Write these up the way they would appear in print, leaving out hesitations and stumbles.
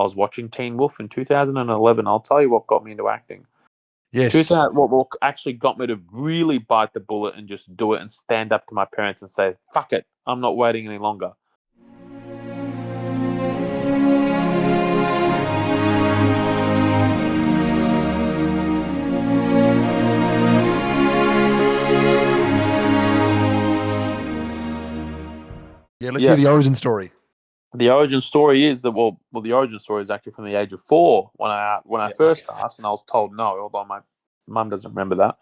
I was watching Teen Wolf in 2011. I'll tell you what got me into acting. Yes. What actually got me to really bite the bullet and just do it and stand up to my parents and say, fuck it, I'm not waiting any longer. Yeah, let's hear the origin story. The origin story is that the origin story is actually from the age of 4 when I first asked, and I was told no, although my mum doesn't remember that.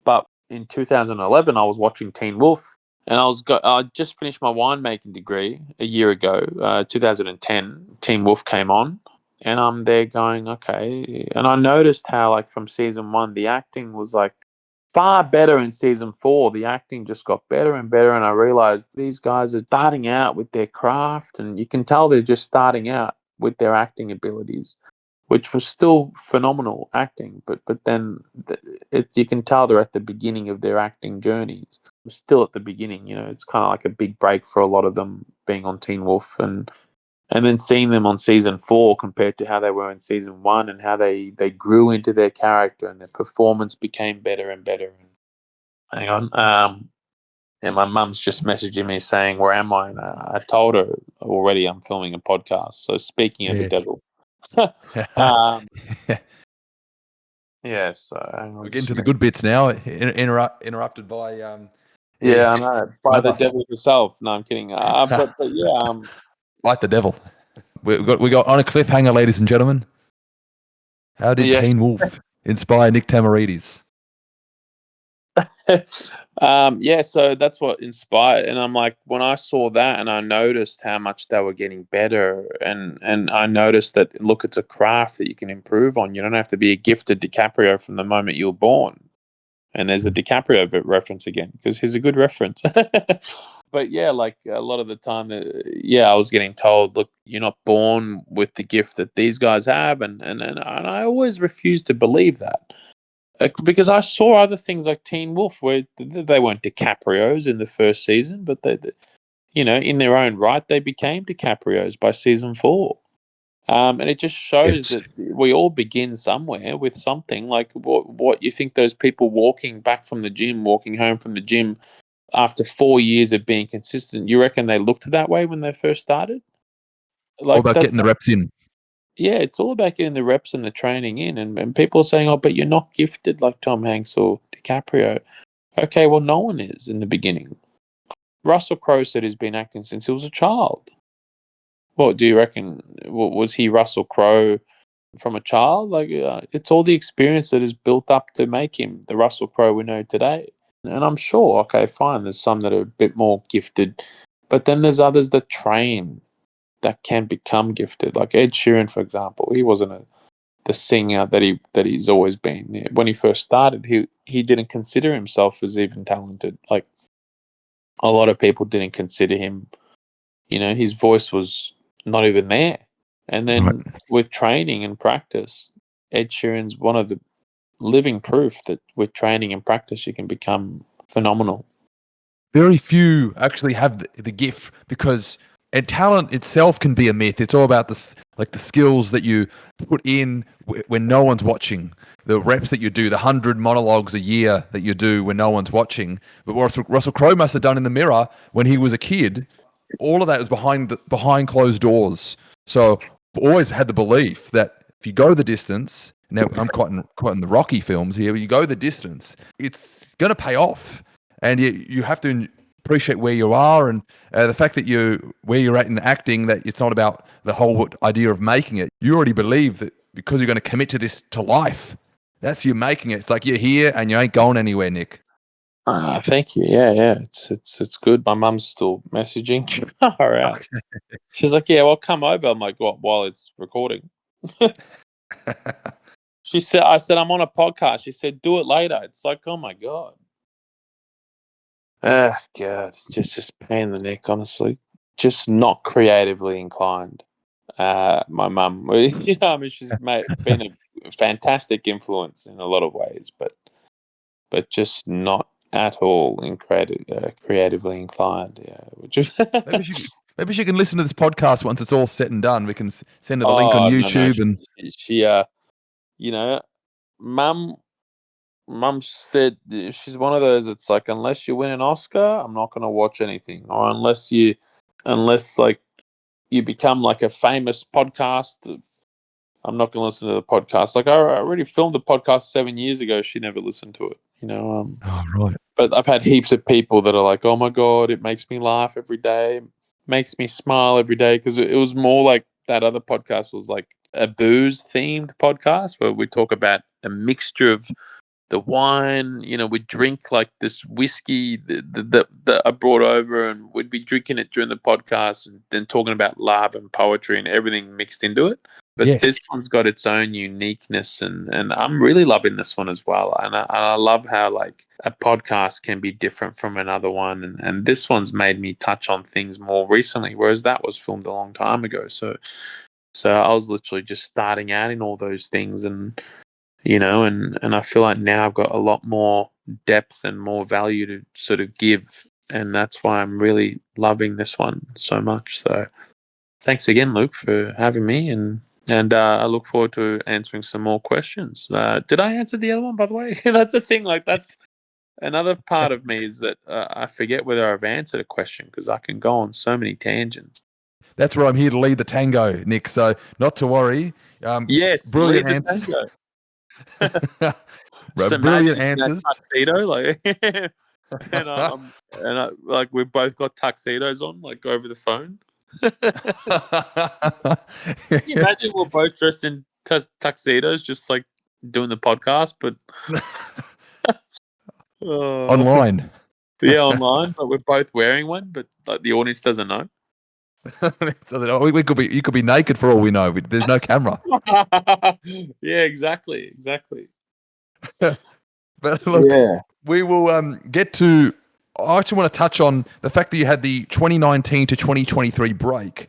But in 2011, I was watching Teen Wolf, and I just finished my winemaking degree a year ago, 2010. Teen Wolf came on, and I'm there going, okay, and I noticed how, like, from season 1, the acting was like far better in season 4. The acting just got better and better, and I realized these guys are starting out with their craft, and you can tell they're just starting out with their acting abilities, which was still phenomenal acting. But then you can tell they're at the beginning of their acting journey. Still at the beginning, it's kind of like a big break for a lot of them being on Teen Wolf, and then seeing them on season 4 compared to how they were in season 1, and how they grew into their character and their performance became better and better. Hang on. And my mum's just messaging me saying, where am I? And I told her already I'm filming a podcast. So speaking of the devil. Yeah, so we're getting to the good bits now. Interrupted by I know, by the devil himself. No, I'm kidding. But yeah, fight the devil. We got on a cliffhanger, ladies and gentlemen. How did Teen Wolf inspire Nick Tamouridis? So that's what inspired. And I'm like, when I saw that and I noticed how much they were getting better, and I noticed that, look, it's a craft that you can improve on. You don't have to be a gifted DiCaprio from the moment you were born. And there's a DiCaprio reference again, because he's a good reference. But yeah, like a lot of the time, I was getting told, look, you're not born with the gift that these guys have. And I always refused to believe that. Because I saw other things like Teen Wolf where they weren't DiCaprios in the first season, but they in their own right, they became DiCaprios by season 4. And it just shows that we all begin somewhere with something. Like what you think those people walking home from the gym after 4 years of being consistent, you reckon they looked that way when they first started? All about getting the reps in. Yeah, it's all about getting the reps and the training in. And people are saying, oh, but you're not gifted like Tom Hanks or DiCaprio. Okay, well, no one is in the beginning. Russell Crowe said he's been acting since he was a child. What do you reckon? Was he Russell Crowe from a child? Like, it's all the experience that is built up to make him the Russell Crowe we know today. And I'm sure, okay, fine, there's some that are a bit more gifted, but then there's others that train that can become gifted. Like Ed Sheeran, for example, he wasn't the singer that he's always been. When he first started, he didn't consider himself as even talented. Like, a lot of people didn't consider him. His voice was not even there. And then with training and practice, Ed Sheeran's one of the living proof that with training and practice, you can become phenomenal. Very few actually have the gift, because talent itself can be a myth. It's all about the skills that you put in when no one's watching, the reps that you do, the 100 monologues a year that you do when no one's watching. But what Russell Crowe must have done in the mirror when he was a kid, all of that was behind closed doors. So always had the belief that if you go the distance, now I'm quite in the Rocky films here, you go the distance, it's going to pay off. And you have to appreciate where you are, and the fact that where you're at in acting, that it's not about the whole idea of making it. You already believe that because you're going to commit to this to life, that's you making it. It's like you're here and you ain't going anywhere, Nick. Thank you. Yeah. It's good. My mum's still messaging. All right. She's like, yeah, well, come over. I'm like, what? While it's recording. I said, I'm on a podcast. She said, do it later. It's like, oh my God. God, it's just pain in the neck, honestly. Just not creatively inclined. My mum, she's been a fantastic influence in a lot of ways, but just not at all creatively inclined. Yeah, Maybe she can listen to this podcast once it's all said and done. We can send her the link on Oh no, YouTube and she you know, mum Mum said she's one of those. It's like unless you win an Oscar, I'm not going to watch anything, or unless like you become like a famous podcast, I'm not going to listen to the podcast. Like I already filmed the podcast 7 years ago. She never listened to it, oh right. But I've had heaps of people that are like, "Oh my god, it makes me laugh every day, makes me smile every day," because it was more like that other podcast was like a booze themed podcast where we talk about a mixture of the wine, we drink like this whiskey that I brought over, and we'd be drinking it during the podcast, and then talking about love and poetry and everything mixed into it. But Yes. this one's got its own uniqueness, and I'm really loving this one as well. And I love how like a podcast can be different from another one, and this one's made me touch on things more recently, whereas that was filmed a long time ago. So I was literally just starting out in all those things, and I feel like now I've got a lot more depth and more value to sort of give, and that's why I'm really loving this one so much. So thanks again, Luke, for having me, and I look forward to answering some more questions. Did I answer the other one, by the way? That's the thing. Like that's another part of me is that I forget whether I've answered a question because I can go on so many tangents. That's where I'm here to lead the tango, Nick. So not to worry. Yes, Brilliant lead the answer. tango. Just Brilliant imagine that answers. tuxedo, like, and I like we've both got tuxedos on, like over the phone. Can you imagine we're both dressed in tuxedos, just like doing the podcast, but uh, Online. yeah, online, but we're both wearing one, but like the audience doesn't know. We could be. You could be naked for all we know. There's no camera. Yeah, exactly. But look, Yeah. we will get to. I actually want to touch on the fact that you had the 2019 to 2023 break.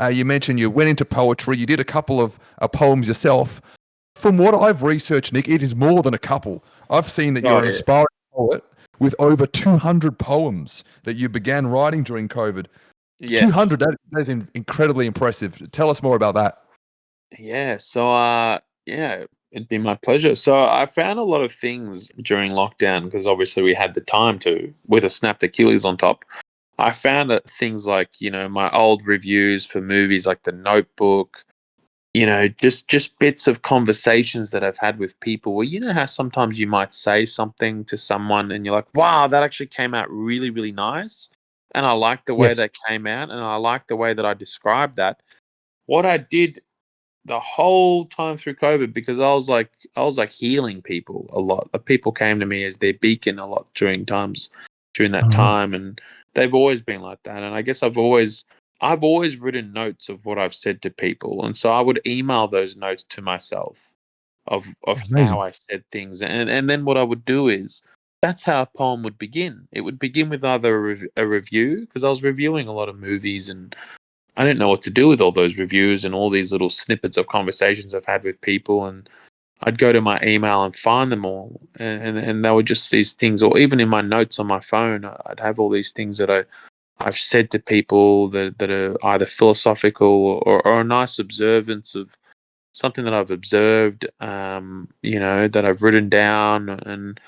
You mentioned you went into poetry. You did a couple of poems yourself. From what I've researched, Nick, it is more than a couple. I've seen that you're Oh an yeah. aspiring poet with over 200 poems that you began writing during COVID. Yes. 200, that is incredibly impressive. Tell us more about that. Yeah. So, yeah, it'd be my pleasure. So, I found a lot of things during lockdown because obviously we had the time to, with a snapped Achilles on top. I found that things like, my old reviews for movies like The Notebook, just bits of conversations that I've had with people where, how sometimes you might say something to someone and you're like, wow, that actually came out really, really nice. And I like the way Yes. that came out, and I like the way that I described that. What I did the whole time through COVID, because I was like healing people a lot. People came to me as their beacon a lot during that All right. time, and they've always been like that. And I guess I've always written notes of what I've said to people, and so I would email those notes to myself of how Amazing. I said things, and then what I would do is that's how a poem would begin. It would begin with either a review, because I was reviewing a lot of movies, and I didn't know what to do with all those reviews and all these little snippets of conversations I've had with people. And I'd go to my email and find them all. And they were just these things, or even in my notes on my phone, I'd have all these things that I've said to people that are either philosophical or a nice observance of something that I've observed, that I've written down. And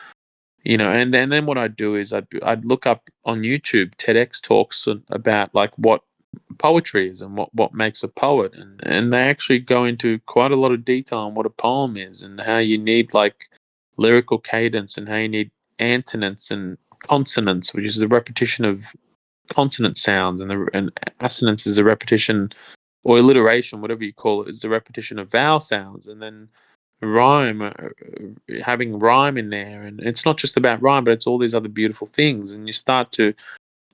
then what I'd do is I'd look up on YouTube TEDx talks about like what poetry is and what makes a poet, and they actually go into quite a lot of detail on what a poem is and how you need like lyrical cadence and how you need antonyms and consonants, which is the repetition of consonant sounds, and assonance is the repetition, or alliteration, whatever you call it, is the repetition of vowel sounds, and then rhyme, having rhyme in there. And it's not just about rhyme, but it's all these other beautiful things, and you start to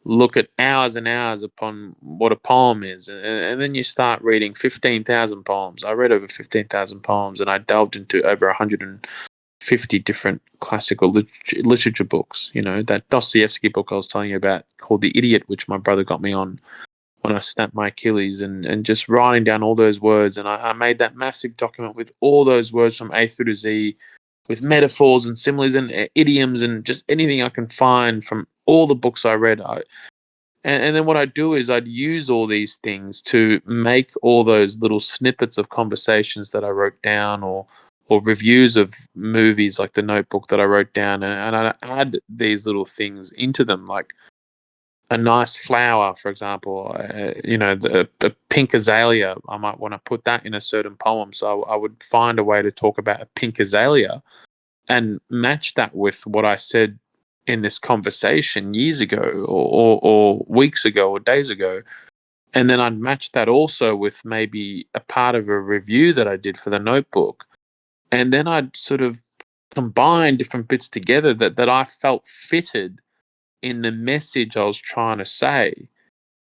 look at hours and hours upon what a poem is, and then you start reading 15,000 poems. I read over 15,000 poems, and I delved into over 150 different classical literature books. That Dostoevsky book I was telling you about called The Idiot, which my brother got me on when I snapped my Achilles, and just writing down all those words. And I made that massive document with all those words from A through to Z, with metaphors and similes and idioms and just anything I can find from all the books I read. And then what I'd do is I'd use all these things to make all those little snippets of conversations that I wrote down, or reviews of movies like The Notebook that I wrote down, and I'd add these little things into them, like a nice flower, for example, the pink azalea. I might want to put that in a certain poem. So I would find a way to talk about a pink azalea and match that with what I said in this conversation years ago, or weeks ago, or days ago. And then I'd match that also with maybe a part of a review that I did for The Notebook. And then I'd sort of combine different bits together that I felt fitted in the message I was trying to say,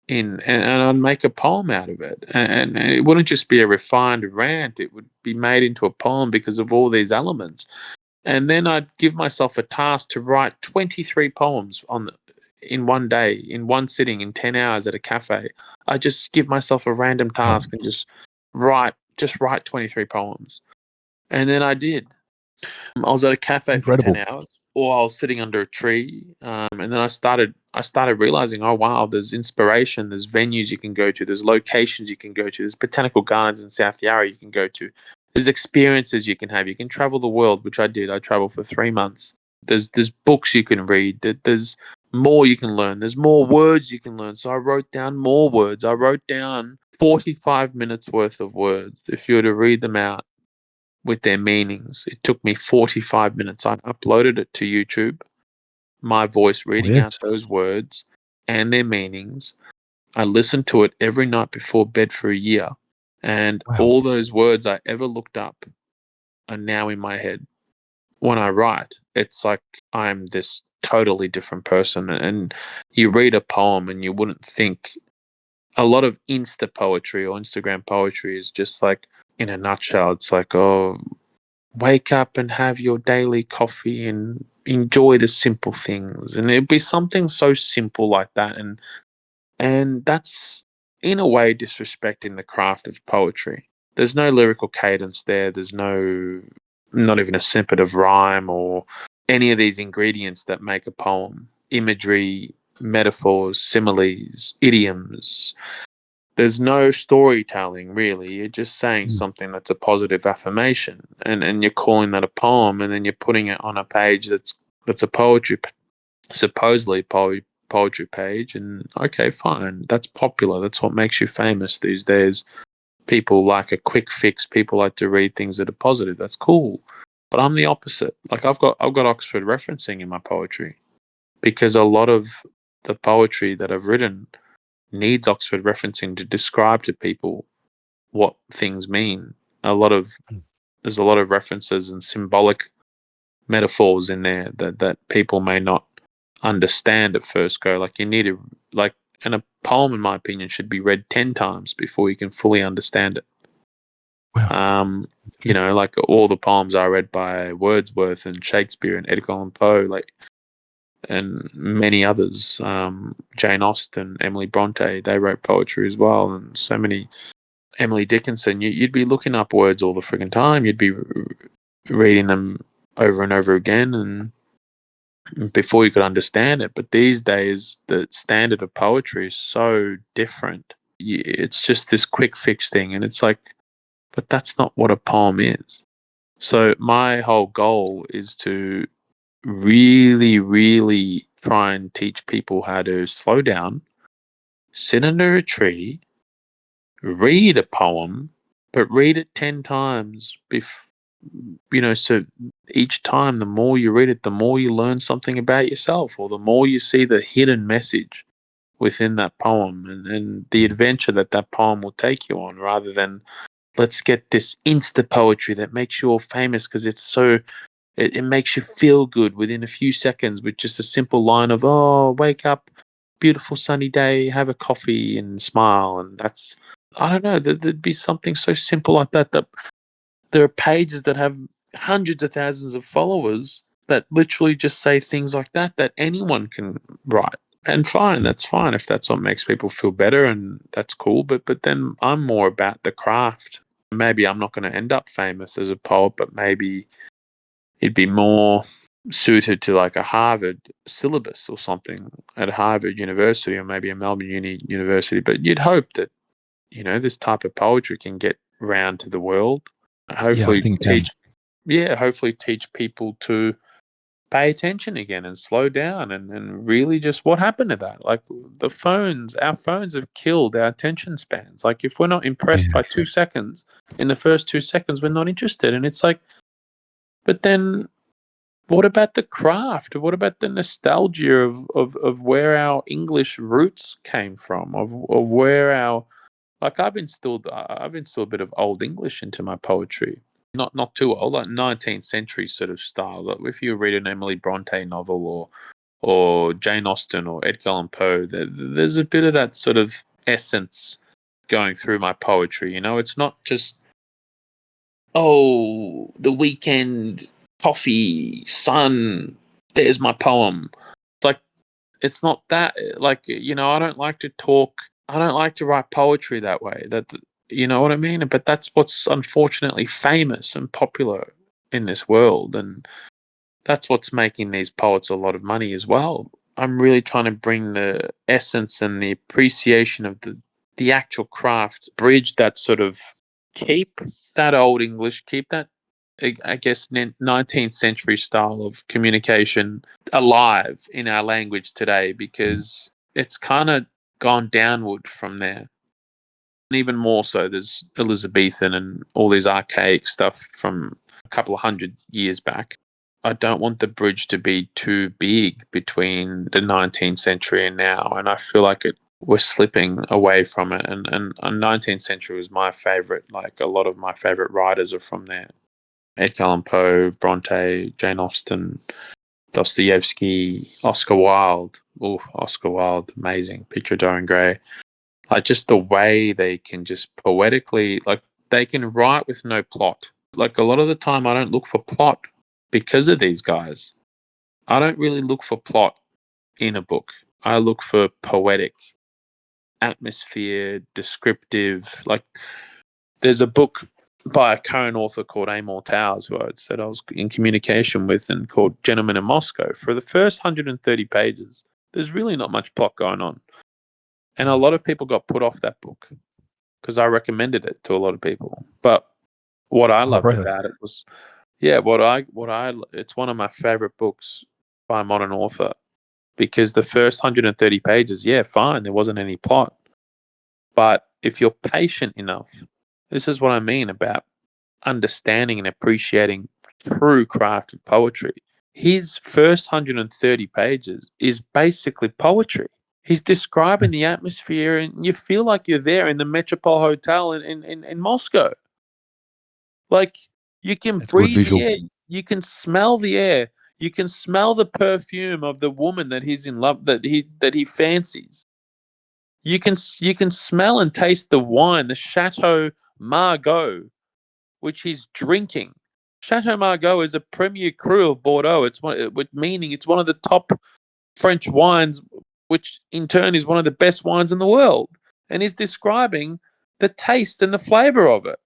and I'd make a poem out of it. And it wouldn't just be a refined rant, it would be made into a poem because of all these elements. And then I'd give myself a task to write 23 poems in one day, in one sitting, in 10 hours at a cafe. I just give myself a random task and just write 23 poems. And then I did. I was at a cafe for 10 Incredible. hours, or I was sitting under a tree. And then I started realizing, oh wow, there's inspiration, there's venues you can go to, there's locations you can go to, there's botanical gardens in South Yarra you can go to, there's experiences you can have. You can travel the world, which I did. I traveled for 3 months. There's books you can read. There's more you can learn. There's more words you can learn. So I wrote down more words. I wrote down 45 minutes worth of words. If you were to read them out with their meanings, it took me 45 minutes. I uploaded it to YouTube, my voice Oh, reading out yes. those words and their meanings. I listened to it every night before bed for a year. And Wow. all those words I ever looked up are now in my head. When I write, it's like I'm this totally different person. And you read a poem and you wouldn't think, a lot of Insta poetry or Instagram poetry is just like, in a nutshell, it's like, oh, wake up and have your daily coffee and enjoy the simple things. And it'd be something so simple like that. And that's in a way disrespecting the craft of poetry. There's no lyrical cadence there. There's not even a snippet of rhyme or any of these ingredients that make a poem. Imagery, metaphors, similes, idioms. There's no storytelling really. You're just saying Mm. something that's a positive affirmation, and you're calling that a poem, and then you're putting it on a page that's a supposedly poetry page. And okay, fine, that's popular. That's what makes you famous these days. People like a quick fix. People like to read things that are positive. That's cool. But I'm the opposite. Like I've got Oxford referencing in my poetry, because a lot of the poetry that I've written needs Oxford referencing to describe to people what things mean. A lot of Mm. There's a lot of references and symbolic metaphors in there that people may not understand at first go. Like you need to like and a poem, in my opinion, should be read 10 times before you can fully understand it. Wow. Um, Okay. like all the poems I read by Wordsworth and Shakespeare and Edgar Allan Poe, like, and many others, Jane Austen, Emily Bronte, they wrote poetry as well, and so many. Emily Dickinson, you'd be looking up words all the friggin' time. You'd be reading them over and over again, and before you could understand it. But these days, the standard of poetry is so different. It's just this quick fix thing, and it's like, but that's not what a poem is. So my whole goal is to really, really try and teach people how to slow down, sit under a tree, read a poem, but read it 10 times. So each time, the more you read it, the more you learn something about yourself, or the more you see the hidden message within that poem, and the adventure that poem will take you on, rather than let's get this insta poetry that makes you all famous because it makes you feel good within a few seconds with just a simple line of, oh, wake up, beautiful sunny day, have a coffee and smile. And that's, I don't know, there'd be something so simple like that there are pages that have hundreds of thousands of followers that literally just say things like that anyone can write. And fine, Mm. that's fine if that's what makes people feel better, and that's cool. But then I'm more about the craft. Maybe I'm not going to end up famous as a poet, but maybe it'd be more suited to like a Harvard syllabus or something at Harvard University, or maybe a Melbourne University. But you'd hope that, this type of poetry can get round to the world. Yeah, I Hopefully think hopefully teach people to pay attention again and slow down and really just what happened to that. Like our phones have killed our attention spans. Like if we're not impressed by 2 seconds, in the first 2 seconds, we're not interested. And it's like, but then what about the craft? What about the nostalgia of where our English roots came from, of where our, like I've instilled a bit of old English into my poetry. Not too old, like 19th century sort of style. Like if you read an Emily Bronte novel or Jane Austen or Edgar Allan Poe, there's a bit of that sort of essence going through my poetry. It's not just, oh, the weekend, coffee, sun, there's my poem. Like, it's not that. Like, I don't like to talk. I don't like to write poetry that way. You know what I mean? But that's what's unfortunately famous and popular in this world, and that's what's making these poets a lot of money as well. I'm really trying to bring the essence and the appreciation of the actual craft, bridge that sort of, keep that old English, keep that, I guess, 19th century style of communication alive in our language today, because it's kind of gone downward from there. And even more so, there's Elizabethan and all these archaic stuff from a couple of hundred years back. I don't want the bridge to be too big between the 19th century and now, and I feel like we're slipping away from it. And 19th century was my favorite. Like a lot of my favorite writers are from there: Edgar Allan Poe, Bronte, Jane Austen, Dostoevsky, Oscar Wilde. Oh, Oscar Wilde, amazing. Picture Dorian Gray. Like just the way they can just poetically, like they can write with no plot. Like a lot of the time, I don't look for plot because of these guys. I don't really look for plot in a book. I look for poetic, atmosphere, descriptive. Like there's a book by a current author called entails, who I said I was in communication with, and called Gentleman in Moscow. For the first 130 pages, there's really not much plot going on. And a lot of people got put off that book because I recommended it to a lot of people. But what I loved really? about it was, yeah, it's one of my favorite books by a modern author, because the first 130 pages, yeah, fine, there wasn't any plot. But if you're patient enough, this is what I mean about understanding and appreciating true craft of poetry. His first 130 pages is basically poetry. He's describing the atmosphere, and you feel like you're there in the Metropole Hotel in Moscow. Like you can It's good breathe the visual. air, you can smell the air, you can smell the perfume of the woman that he's in love, that he fancies. You can smell and taste the wine, the Chateau Margaux, which he's drinking. Chateau Margaux is a premier cru of Bordeaux. Meaning it's one of the top French wines, which in turn is one of the best wines in the world. And he's describing the taste and the flavor of it.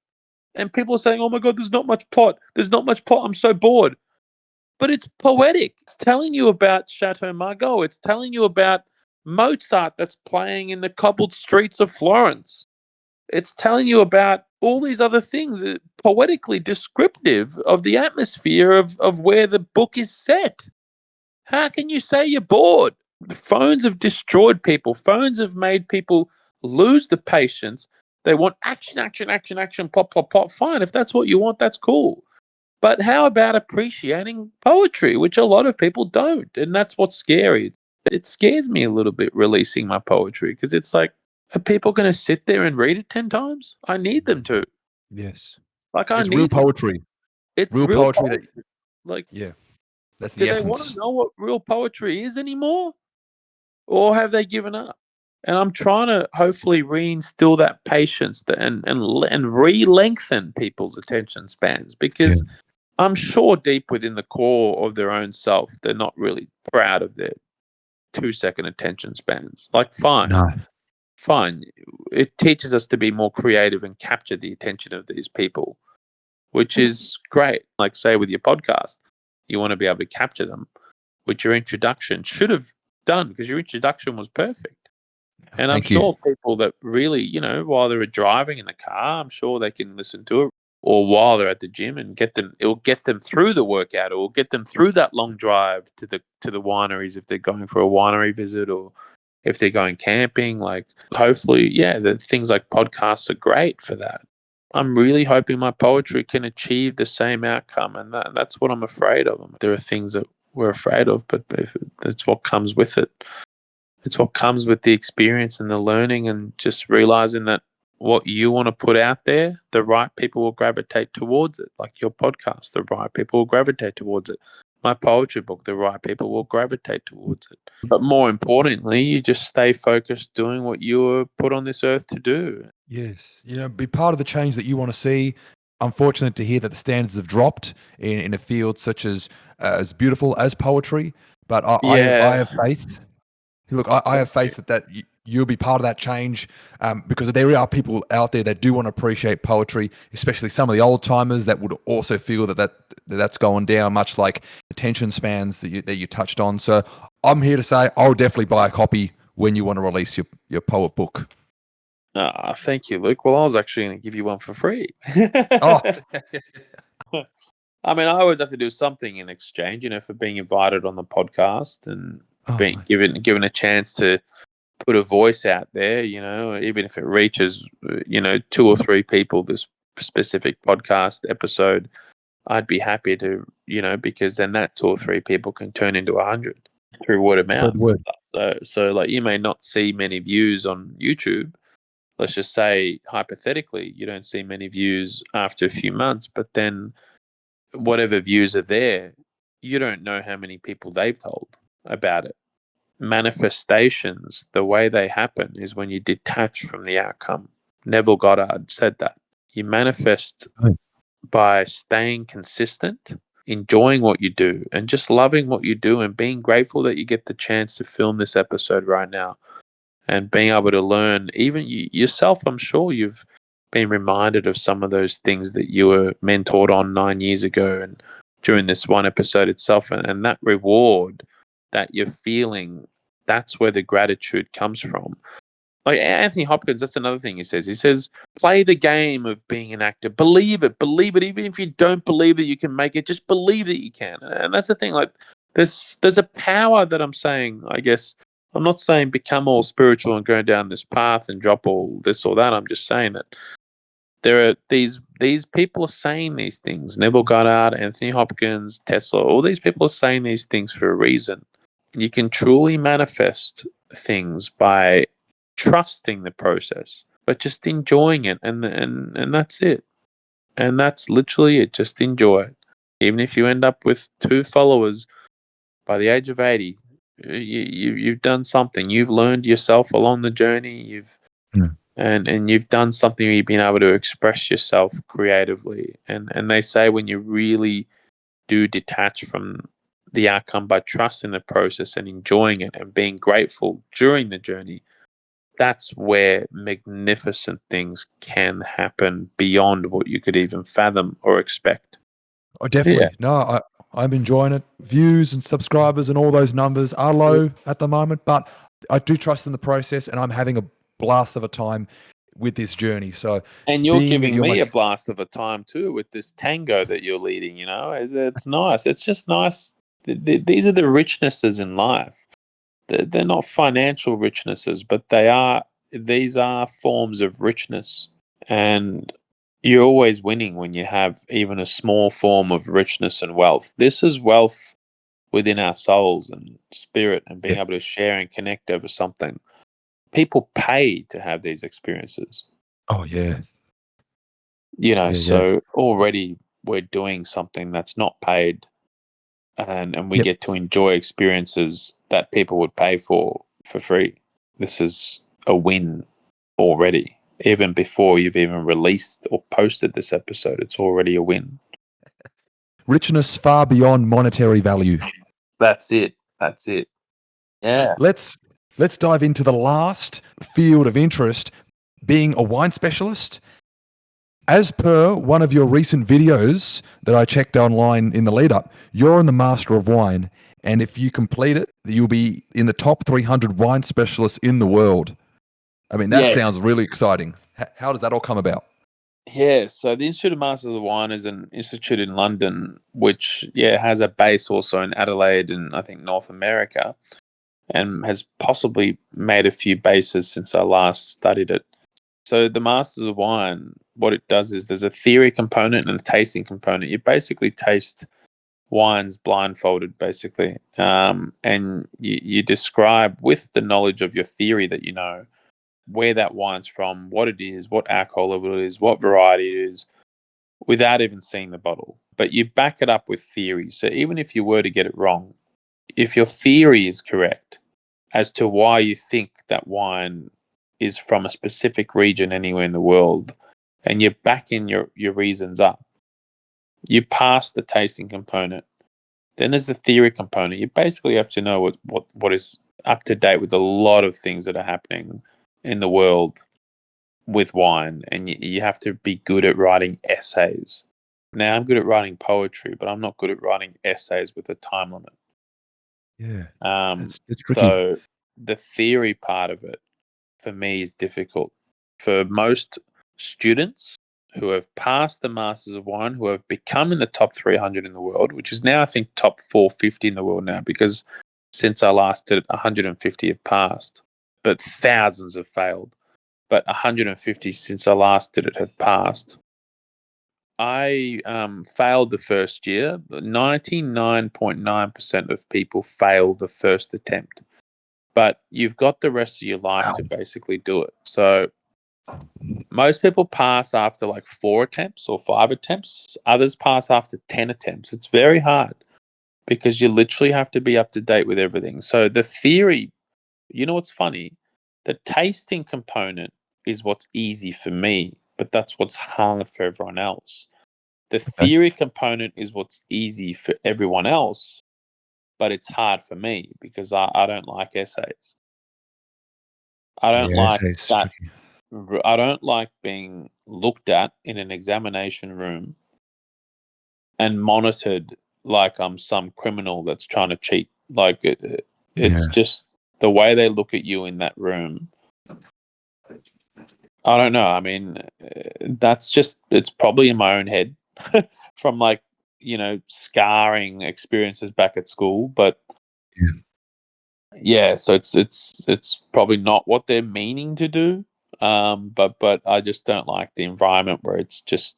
And people are saying, "Oh my God, there's not much plot. There's not much plot. I'm so bored." But it's poetic. It's telling you about Chateau Margaux. It's telling you about Mozart that's playing in the cobbled streets of Florence. It's telling you about all these other things, poetically descriptive of the atmosphere of where the book is set. How can you say you're bored? The phones have destroyed people. Phones have made people lose the patience. They want action, action, action, action, pop, pop, pop. Fine. If that's what you want, that's cool. But how about appreciating poetry, which a lot of people don't? And that's what's scary. It scares me a little bit releasing my poetry, because it's like, are people going to sit there and read it 10 times? I need them to. Yes. Like, I It's real need them. poetry. It's Real real poetry that poetry. Like, yeah, that's do the they want to essence. know what real poetry is anymore? Or have they given up? And I'm trying to hopefully reinstill that patience and re-lengthen people's attention spans, Yeah. because I'm sure deep within the core of their own self, they're not really proud of their 2-second attention spans. Like, fine, No. fine. It teaches us to be more creative and capture the attention of these people, which is great. Like, say, with your podcast, You want to be able to capture them, which your introduction should have done, because your introduction was perfect. And I'm Thank you. sure people that really, while they're driving in the car, I'm sure they can listen to it, or while they're at the gym, and it'll get them through the workout, or get them through that long drive to the wineries if they're going for a winery visit, or if they're going camping. Like, hopefully, the things like podcasts are great for that. I'm really hoping my poetry can achieve the same outcome, and that's what I'm afraid of. There are things that we're afraid of, but that's what comes with it. It's what comes with the experience and the learning, and just realizing that what you want to put out there, the right people will gravitate towards it. Like your podcast, the right people will gravitate towards it. My poetry book, the right people will gravitate towards it. But more importantly, you just stay focused doing what you were put on this earth to do. Yes. Be part of the change that you want to see. Unfortunate to hear that the standards have dropped in a field such as beautiful as poetry. But I have faith. Look, I have faith that you'll be part of that change, because there are people out there that do want to appreciate poetry, especially some of the old timers that would also feel that's going down, much like attention spans that you touched on. So I'm here to say I'll definitely buy a copy when you want to release your poet book. Thank you, Luke. Well, I was actually going to give you one for free. Oh. I mean, I always have to do something in exchange, for being invited on the podcast and being given a chance to put a voice out there, even if it reaches, 2 or 3 people, this specific podcast episode, I'd be happy to, because then that 2 or 3 people can turn into 100 through word of mouth. So like, you may not see many views on YouTube. Let's just say, hypothetically, you don't see many views after a few months, but then whatever views are there, you don't know how many people they've told about it. Manifestations, the way they happen is when you detach from the outcome. Neville Goddard said that. You manifest by staying consistent, enjoying what you do, and just loving what you do, and being grateful that you get the chance to film this episode right now, and being able to learn. Even yourself, I'm sure you've been reminded of some of those things that you were mentored on 9 years ago and during this one episode itself, and that reward that you're feeling, that's where the gratitude comes from. Like Anthony Hopkins, that's another thing he says, play the game of being an actor. Believe it. Even if you don't believe that you can make it, just believe that you can. And that's the thing. Like, there's a power that I'm saying, I guess. I'm not saying become all spiritual and go down this path and drop all this or that. I'm just saying that there are these people are saying these things. Neville Goddard, Anthony Hopkins, Tesla, all these people are saying these things for a reason. You can truly manifest things by trusting the process, but just enjoying it, and that's it. And that's literally it. Just enjoy it. Even if you end up with 2 followers by the age of 80, you've done something. You've learned yourself along the journey. And you've done something where you've been able to express yourself creatively. And they say when you really do detach from the outcome by trusting the process and enjoying it and being grateful during the journey, that's where magnificent things can happen beyond what you could even fathom or expect. Oh, definitely. Yeah. No, I'm enjoying it. Views and subscribers and all those numbers are low at the moment, but I do trust in the process, and I'm having a blast of a time with this journey. So, and you're giving me a blast of a time too with this tango that you're leading. It's nice. It's just nice. These are the richnesses in life. They're not financial richnesses, but these are forms of richness. And you're always winning when you have even a small form of richness and wealth. This is wealth within our souls and spirit, and being able to share and connect over something. People pay to have these experiences. Oh, yeah. So already we're doing something that's not paid, and we get to enjoy experiences that people would pay for free. This is a win already. Even before you've even released or posted this episode, it's already a win. Richness far beyond monetary value. That's it. Yeah. Let's dive into the last field of interest, being a wine specialist as per one of your recent videos that I checked online in the lead up, you're in the Master of Wine. And if you complete it, you'll be in the top 300 wine specialists in the world. I mean, that Yes. sounds really exciting. How does that all come about? Yeah, so the Institute of Masters of Wine is an institute in London, which has a base also in Adelaide and I think North America, and has possibly made a few bases since I last studied it. So the Masters of Wine, what it does is there's a theory component and a tasting component. You basically taste wines blindfolded, basically, and you describe with the knowledge of your theory that you know where that wine's from, what it is, what alcohol level it is, what variety it is, without even seeing the bottle. But you back it up with theory. So even if you were to get it wrong, if your theory is correct as to why you think that wine is from a specific region anywhere in the world, and you're backing your reasons up, you pass the tasting component. Then there's the theory component. You basically have to know what is up to date with a lot of things that are happening in the world with wine, and you have to be good at writing essays. Now, I'm good at writing poetry, but I'm not good at writing essays with a time limit. Yeah, Um, it's tricky. so the theory part of it for me is difficult. For most students who have passed the Masters of Wine, who have become in the top 300 in the world, which is now, I think, top 450 in the world now, because since I last did it, 150 have passed, but thousands have failed. But 150 since I last did it have passed. I failed the first year. 99.9% of people fail the first attempt, but you've got the rest of your life Wow. to basically do it. So most people pass after like 4 attempts or 5 attempts. Others pass after 10 attempts. It's very hard because you literally have to be up to date with everything. So the theory, you know what's funny? The tasting component is what's easy for me, but that's what's hard for everyone else. The Okay. theory component is what's easy for everyone else, but it's hard for me because I don't like essays. I don't Yeah, like essays that. tricky. I don't like being looked at in an examination room and monitored like I'm some criminal that's trying to cheat. Like it's Yeah. just the way they look at you in that room. I don't know. I mean, it's probably in my own head from like, scarring experiences back at school. But Yeah. yeah, so it's probably not what they're meaning to do. But I just don't like the environment where it's just,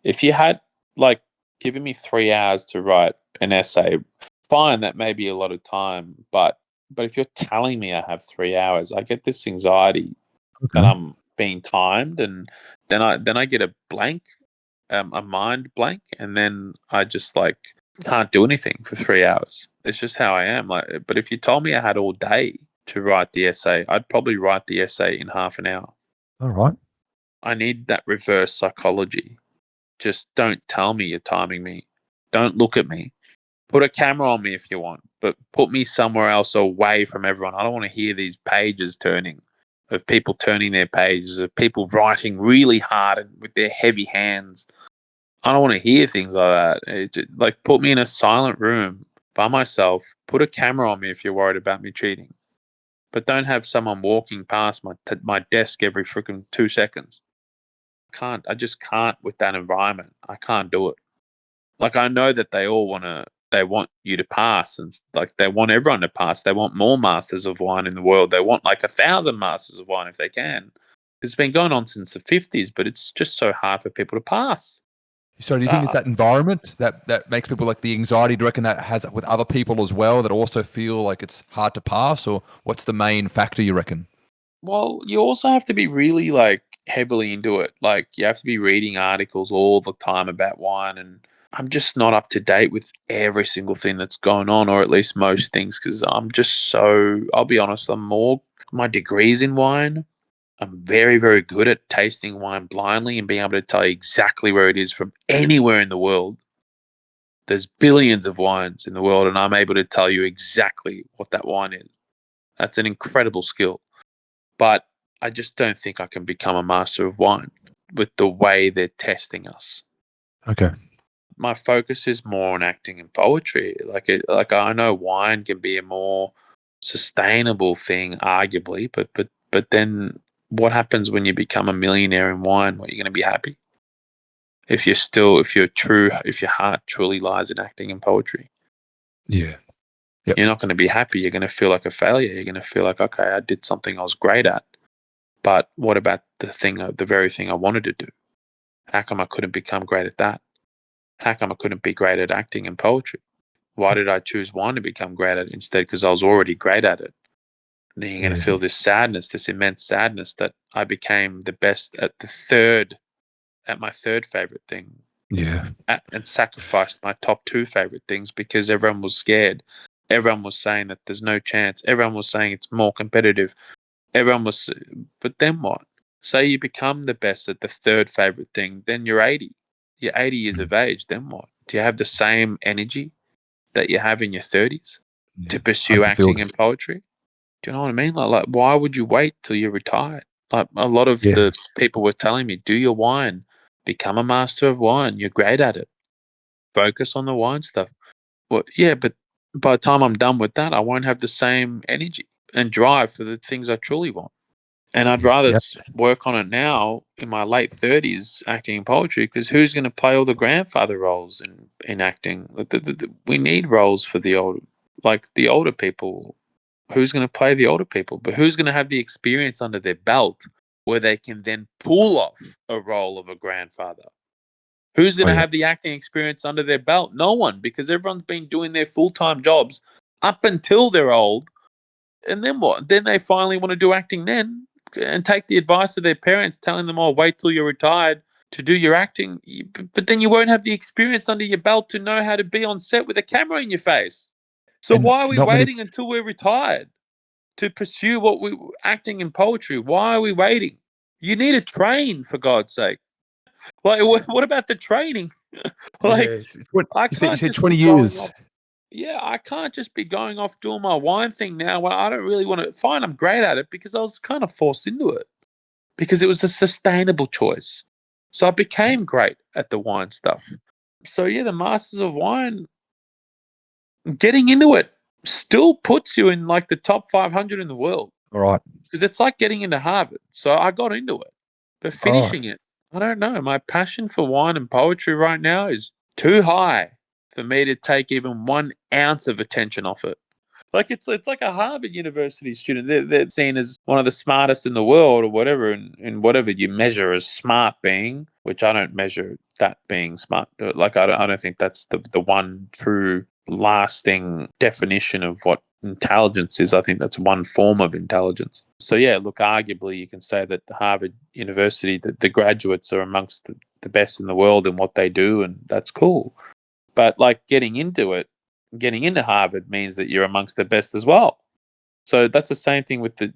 if you had like given me 3 hours to write an essay, fine, that may be a lot of time. But if you're telling me I have 3 hours, I get this anxiety that Okay. I'm being timed, and then I get a mind blank, and then I just like can't do anything for 3 hours. It's just how I am. Like, but if you told me I had all day to write the essay, I'd probably write the essay in half an hour. All right. I need that reverse psychology. Just don't tell me you're timing me. Don't look at me. Put a camera on me if you want, but put me somewhere else away from everyone. I don't want to hear these pages turning, of people turning their pages, of people writing really hard and with their heavy hands. I don't want to hear things like that. Like, put me in a silent room by myself. Put a camera on me if you're worried about me cheating, but don't have someone walking past my desk every freaking 2 seconds. I just can't with that environment. I can't do it. Like, I know that they want you to pass, and like they want everyone to pass. They want more masters of wine in the world. They want like 1,000 masters of wine if they can. It's been going on since the 50s, but it's just so hard for people to pass. So do you think it's Uh, that environment that makes people like the anxiety? Do you reckon that has it with other people as well that also feel like it's hard to pass, or what's the main factor you reckon? well, you also have to be really like heavily into it. Like, you have to be reading articles all the time about wine, and I'm just not up to date with every single thing that's going on, or at least most things, because I'm just so. I'll be honest. My degrees in wine. I'm very, very good at tasting wine blindly and being able to tell you exactly where it is from anywhere in the world. There's billions of wines in the world, and I'm able to tell you exactly what that wine is. That's an incredible skill. But I just don't think I can become a master of wine. the way they're testing us. Okay. My focus is more on acting and poetry. Like I know wine can be a more sustainable thing, arguably, but then what happens when you become a millionaire in wine? What, you're going to be happy if your heart truly lies in acting and poetry? Yeah. Yep. You're not going to be happy. You're going to feel like a failure. You're going to feel like, okay, I did something I was great at, but what about the very thing I wanted to do? How come I couldn't become great at that? How come I couldn't be great at acting and poetry? Why did I choose wine to become great at it instead? Because I was already great at it. And then you're going to feel this sadness, this immense sadness that I became the best at my third favorite thing. Yeah. And sacrificed my top two favorite things because everyone was scared. Everyone was saying that there's no chance. Everyone was saying it's more competitive. But then what? Say you become the best at the third favorite thing, then you're 80. You're 80 years of age, then what? Do you have the same energy that you have in your 30s to pursue Unfulfilled. acting and poetry? Do you know what I mean? Like why would you wait till you're retired? Like a lot of Yeah. the people were telling me, do your wine, become a master of wine. You're great at it. Focus on the wine stuff. Well, yeah, but by the time I'm done with that, I won't have the same energy and drive for the things I truly want. And I'd rather Yep. work on it now in my late 30s, acting in poetry, because who's going to play all the grandfather roles in acting? We need roles for the older people. Who's going to play the older people? But who's going to have the experience under their belt where they can then pull off a role of a grandfather? Who's going Oh to yeah. have the acting experience under their belt? No one, because everyone's been doing their full-time jobs up until they're old. And then what? Then they finally want to do acting then and take the advice of their parents telling them, oh, wait till you're retired to do your acting. But then you won't have the experience under your belt to know how to be on set with a camera in your face. So And why are we not many. waiting until we're retired to pursue acting and poetry? Why are we waiting? You need to train, for God's sake. Like, what about the training? Like, Yeah. I You can't said just be 20 going years. off. Yeah, I can't just be going off doing my wine thing now when I don't really want to. Fine, I'm great at it because I was kind of forced into it because it was a sustainable choice. So I became great at the wine stuff. So yeah, the Masters of Wine, getting into it still puts you in like the top 500 in the world All right. because it's like getting into Harvard. So I got into it, but All right. finishing it, I don't know. My passion for wine and poetry right now is too high for me to take even 1 ounce of attention off it. Like it's like a Harvard University student. They're seen as one of the smartest in the world or whatever, and whatever you measure as smart being, which I don't measure that being smart. Like I don't think that's the one true lasting definition of what intelligence is. I think that's one form of intelligence. So yeah, look, arguably you can say that Harvard University, the graduates are amongst the best in the world in what they do, and that's cool. But like getting into Harvard means that you're amongst the best as well. So that's the same thing with the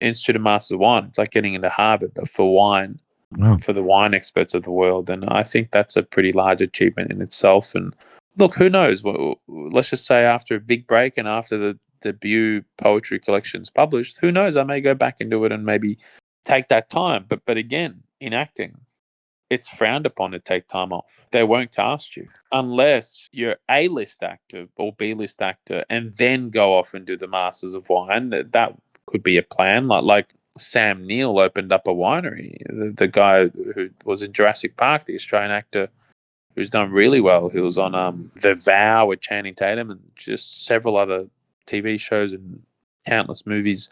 Institute of Masters of Wine. It's like getting into Harvard, but for wine, Wow. for the wine experts of the world. And I think that's a pretty large achievement in itself. And look, who knows? Let's just say after a big break and after the debut poetry collection's published, who knows? I may go back into it and maybe take that time. But again, in acting, it's frowned upon to take time off. They won't cast you unless you're A-list actor or B-list actor and then go off and do the Masters of Wine. That could be a plan. Like Sam Neill opened up a winery. The guy who was in Jurassic Park, the Australian actor who's done really well. He was on The Vow with Channing Tatum and just several other TV shows and countless movies.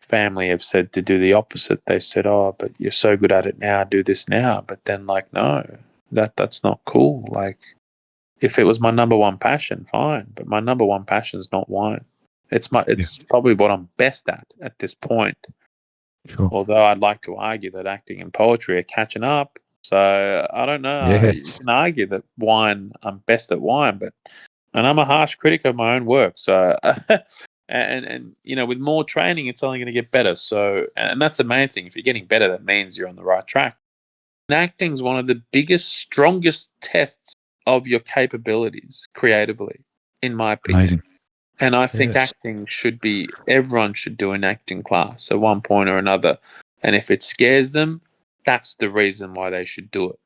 Family have said to do the opposite. They said, "Oh, but you're so good at it now, do this now." But then, like, no, that's not cool. Like, if it was my number one passion, fine. But my number one passion is not wine. Yeah. It's probably what I'm best at this point. Sure. Although I'd like to argue that acting and poetry are catching up. So I don't know. You Yes. can argue that I'm best at wine, and I'm a harsh critic of my own work. So, and with more training, it's only going to get better. So, and that's the main thing. If you're getting better, that means you're on the right track. And acting is one of the biggest, strongest tests of your capabilities creatively, in my opinion. Amazing. And I think Yes. everyone should do an acting class at one point or another. And if it scares them, that's the reason why they should do it.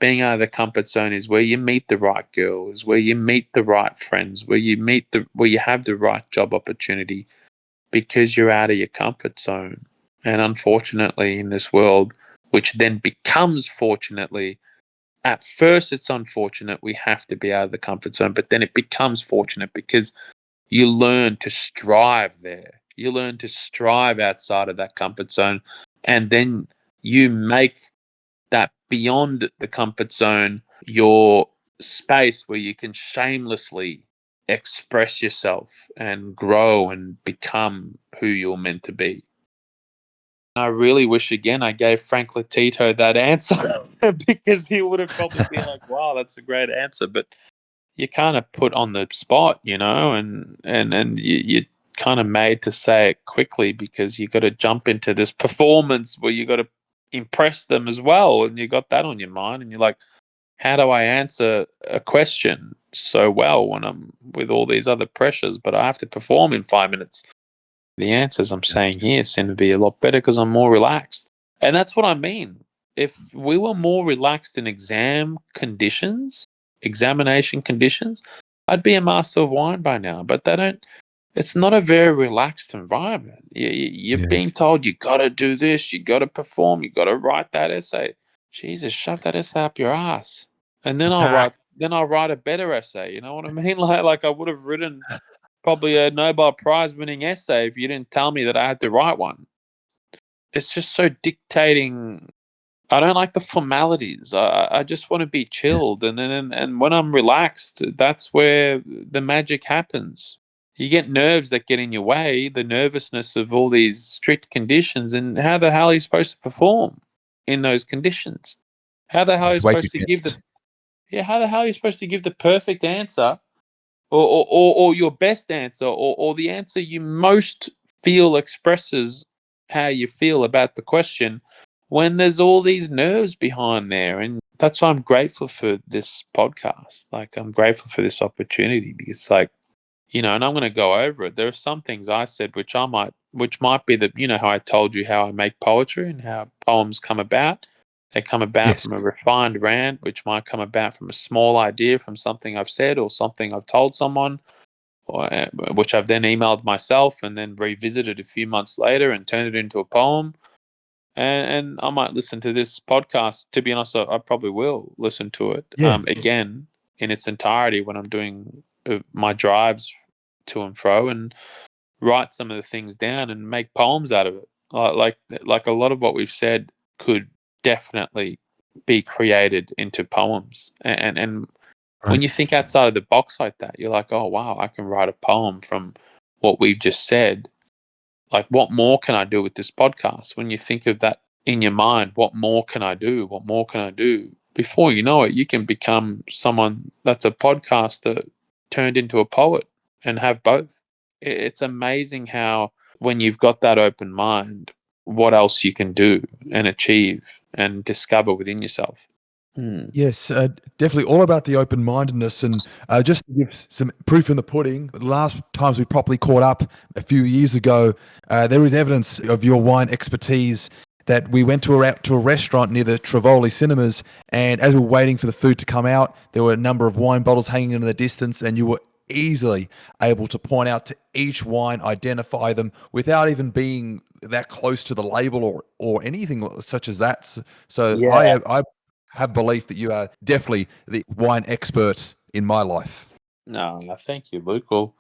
Being out of the comfort zone is where you meet the right girls, where you meet the right friends, where you have the right job opportunity, because you're out of your comfort zone. And unfortunately, in this world, which then becomes fortunately, at first it's unfortunate we have to be out of the comfort zone, but then it becomes fortunate because you learn to strive there. You learn to strive outside of that comfort zone, and then you make that beyond the comfort zone your space where you can shamelessly express yourself and grow and become who you're meant to be. I really wish again I gave Frank Latito that answer because he would have probably been like, "Wow, that's a great answer." But you're kind of put on the spot, and you're kind of made to say it quickly because you got to jump into this performance where you got to impress them as well, and you got that on your mind, and you're like, how do I answer a question so well when I'm with all these other pressures, but I have to perform in 5 minutes? The answers I'm saying here seem to be a lot better because I'm more relaxed. And that's what I mean. If we were more relaxed in examination conditions, I'd be a master of wine by now. But they don't. It's not a very relaxed environment. You're Yeah. being told you got to do this, you got to perform, you got to write that essay. Jesus, shove that essay up your ass, and then I'll write. Then I'll write a better essay. You know what I mean? Like I would have written probably a Nobel Prize winning essay if you didn't tell me that I had to write one. It's just so dictating. I don't like the formalities. I just want to be chilled, and then and when I'm relaxed, that's where the magic happens. You get nerves that get in your way, the nervousness of all these strict conditions, and how the hell are you supposed to perform in those conditions? How the hell are you It's way too supposed to give the tense. yeah? How the hell are you supposed to give the perfect answer, or your best answer, or the answer you most feel expresses how you feel about the question when there's all these nerves behind there? And that's why I'm grateful for this podcast. Like, I'm grateful for this opportunity because, like, and I'm going to go over it. There are some things I said which might be how I told you how I make poetry and how poems come about. They come about Yes. from a refined rant, which might come about from a small idea from something I've said or something I've told someone, which I've then emailed myself and then revisited a few months later and turned it into a poem. And I might listen to this podcast. To be honest, I probably will listen to it Yeah. again in its entirety when I'm doing my drives to and fro, and write some of the things down and make poems out of it. Like a lot of what we've said could definitely be created into poems. And when Right. you think outside of the box like that, you're like, oh wow, I can write a poem from what we've just said. Like, what more can I do with this podcast? When you think of that in your mind, what more can I do? What more can I do? Before you know it, you can become someone that's a podcaster turned into a poet and have both. It's amazing how, when you've got that open mind, what else you can do and achieve and discover within yourself. Hmm. Yes, definitely all about the open mindedness. And just to give some proof in the pudding, the last times we properly caught up a few years ago, there is evidence of your wine expertise. That we went to a restaurant near the Trivoli cinemas, and as we were waiting for the food to come out, there were a number of wine bottles hanging in the distance, and you were easily able to point out to each wine, identify them without even being that close to the label or anything such as that. So Yeah. I have belief that you are definitely the wine expert in my life. No, thank you, Luke. Well,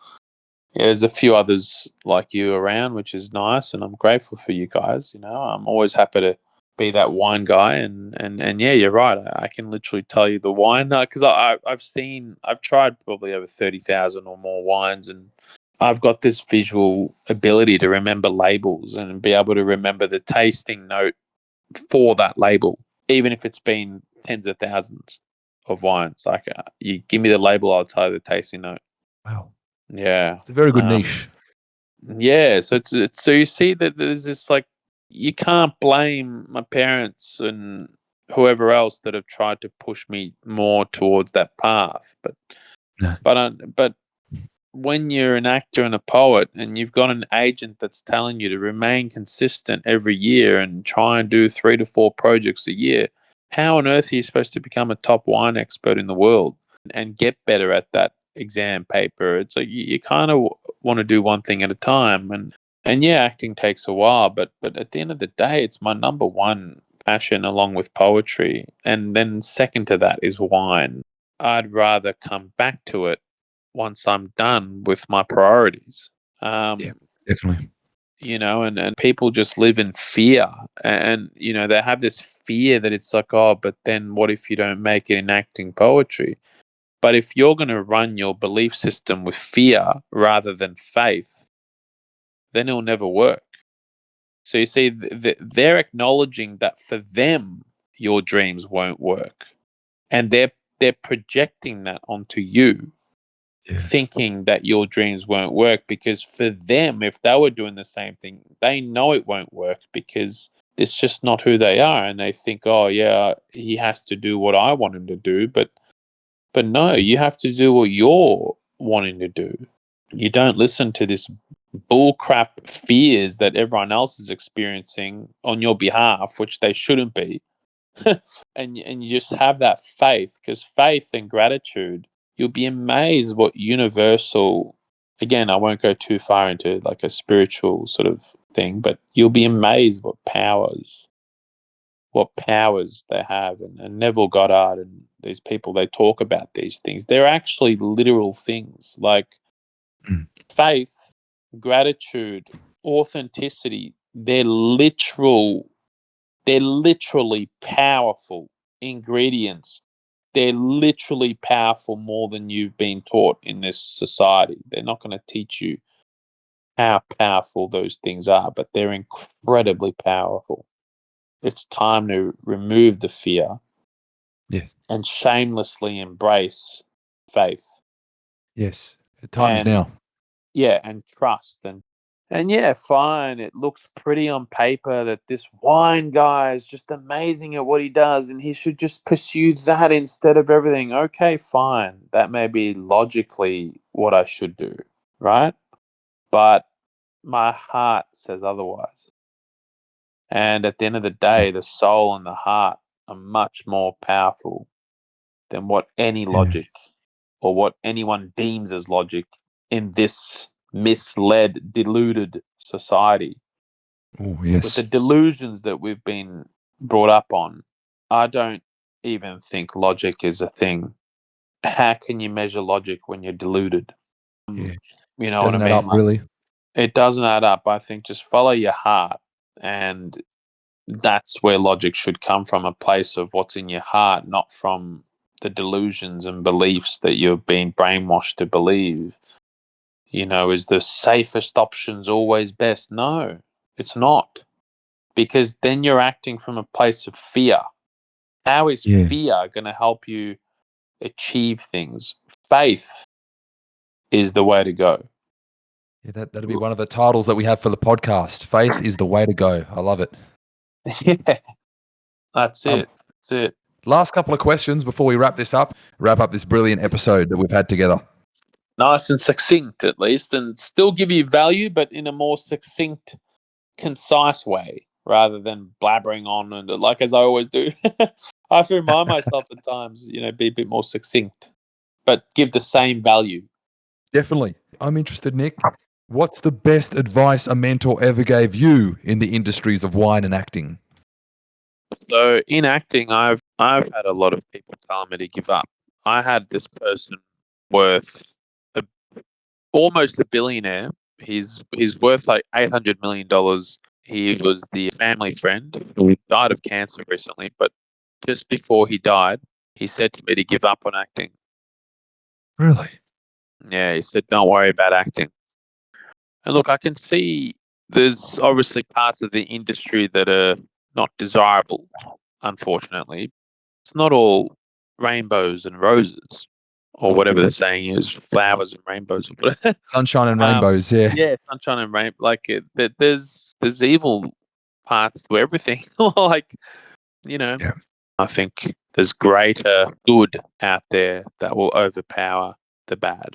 yeah, there's a few others like you around, which is nice, and I'm grateful for you guys. I'm always happy to be that wine guy, and yeah, you're right. I can literally tell you the wine because I've tried probably over 30,000 or more wines, and I've got this visual ability to remember labels and be able to remember the tasting note for that label, even if it's been tens of thousands of wines. Like, you give me the label, I'll tell you the tasting note. Wow. Yeah. It's a very good Um, niche. yeah, so it's so you see that there's this, like, you can't blame my parents and whoever else that have tried to push me more towards that path, but No. but when you're an actor and a poet and you've got an agent that's telling you to remain consistent every year and try and do 3 to 4 projects a year, how on earth are you supposed to become a top wine expert in the world and get better at that exam paper? It's like you kind of want to do one thing at a time. And yeah, acting takes a while, but at the end of the day, it's my number one passion along with poetry. And then second to that is wine. I'd rather come back to it once I'm done with my priorities. Yeah, definitely. And people just live in fear. And, they have this fear that it's like, oh, but then what if you don't make it in acting poetry? But if you're going to run your belief system with fear rather than faith, then it'll never work. So you see, they're acknowledging that for them, your dreams won't work. And they're projecting that onto you, thinking that your dreams won't work, because for them, if they were doing the same thing, they know it won't work because it's just not who they are. And they think, oh yeah, he has to do what I want him to do. But no, you have to do what you're wanting to do. You don't listen to this bullcrap fears that everyone else is experiencing on your behalf, which they shouldn't be. and you just have that faith, because faith and gratitude, you'll be amazed what universal, again, I won't go too far into like a spiritual sort of thing, but you'll be amazed what powers they have. And Neville Goddard and these people, they talk about these things. They're actually literal things like faith, gratitude, authenticity. They're literally powerful ingredients. They're literally powerful more than you've been taught in this society. They're not going to teach you how powerful those things are, but they're incredibly powerful. It's time to remove the fear Yes. and shamelessly embrace faith. Yes. The time is And now. yeah, and trust. And yeah, fine, it looks pretty on paper that this wine guy is just amazing at what he does and he should just pursue that instead of everything. Okay, fine. That may be logically what I should do, right? But my heart says otherwise. And at the end of the Yeah. day, the soul and the heart are much more powerful than what any Yeah. logic or what anyone deems as logic in this misled, deluded society. Oh, With the yes. delusions that we've been brought up on, I don't even think logic is a thing. How can you measure logic when you're deluded? Yeah. You know what I Doesn't add up, mean? really. It doesn't add up. I think just follow your heart, and that's where logic should come from, a place of what's in your heart, not from the delusions and beliefs that you've been brainwashed to believe. Is the safest options always best? No, it's not. Because then you're acting from a place of fear. How is Yeah. fear going to help you achieve things? Faith is the way to go. Yeah, that'll be one of the titles that we have for the podcast. Faith is the way to go. I love it. Yeah, that's Um, it. That's it. Last couple of questions before we wrap up this brilliant episode that we've had together. Nice and succinct, at least, and still give you value, but in a more succinct, concise way rather than blabbering on and like as I always do. I have to remind myself at times, be a bit more succinct, but give the same value. Definitely. I'm interested, Nick. What's the best advice a mentor ever gave you in the industries of wine and acting? So in acting, I've had a lot of people tell me to give up. I had this person worth a, almost a billionaire. He's worth like $800 million. He was the family friend who died of cancer recently, but just before he died, he said to me to give up on acting. Really? Yeah, he said, "Don't worry about acting." And look, I can see there's obviously parts of the industry that are not desirable, unfortunately. It's not all rainbows and roses, or whatever the saying is, flowers and rainbows. Or whatever. Sunshine and um, rainbows, yeah. yeah, sunshine and rain. Like there's evil parts to everything. like you know, Yeah. I think there's greater good out there that will overpower the bad.